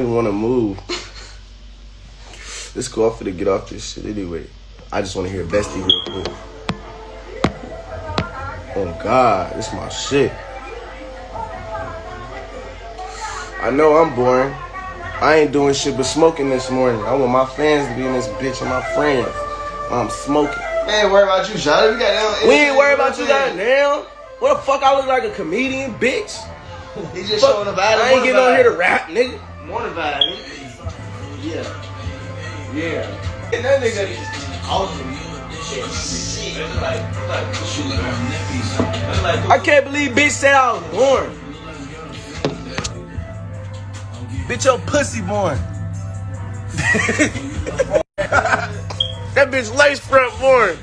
even want to move. Let's go off to get off this shit anyway. I just want to hear Bestie real quick. Oh God, this is my shit. I know I'm boring. I ain't doing shit but smoking this morning. I want my fans to be in this bitch and my friends. I'm smoking. Man, ain't worried about you, Shotty. We ain't worried about you goddamn. What the fuck I look like a comedian, bitch? He just showing the vibe. I ain't getting on here to rap, nigga. Morning vibe, nigga. Yeah. And that nigga awesome. I can't believe bitch said I was born. Bitch, your pussy born. That bitch lace front born.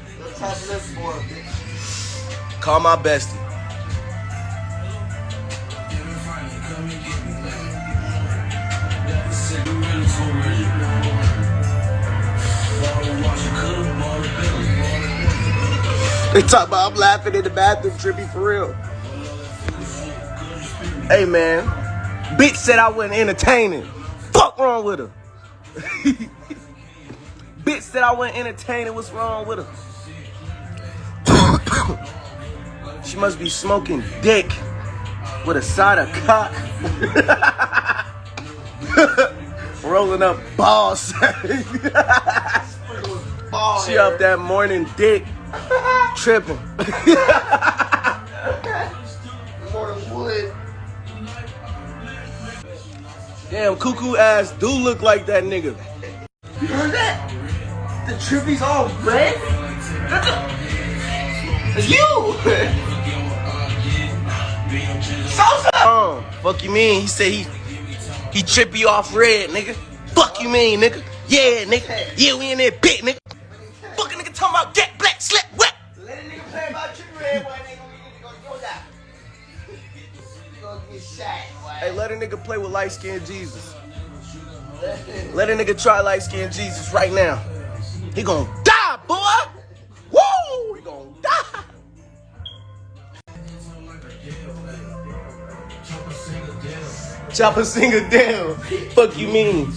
Call my bestie. They talk about I'm laughing in the bathroom, Trippie, for real. Hey man, bitch said I wasn't entertaining. Fuck wrong with her? Bitch said I wasn't entertaining. What's wrong with her? She must be smoking dick with a side of cock. Rolling up balls. She off that morning dick. Tripping. Damn, cuckoo ass do look like that nigga. You heard that? The Trippie's all red? It's you! Salsa! Fuck you mean? He said he Trippie off red, nigga. Fuck you mean, nigga? Yeah, nigga. Yeah, we in there bit, nigga. Fuck a nigga talking about get black, slip wet. Let a nigga play about Trippie red, boy, nigga. We gonna go down. You gonna get shot, boy. Hey, let a nigga play with light-skinned Jesus. Let a nigga try light-skinned Jesus right now. He gonna die, boy! Woo! He gonna die! Chopper singer down. Fuck you mean?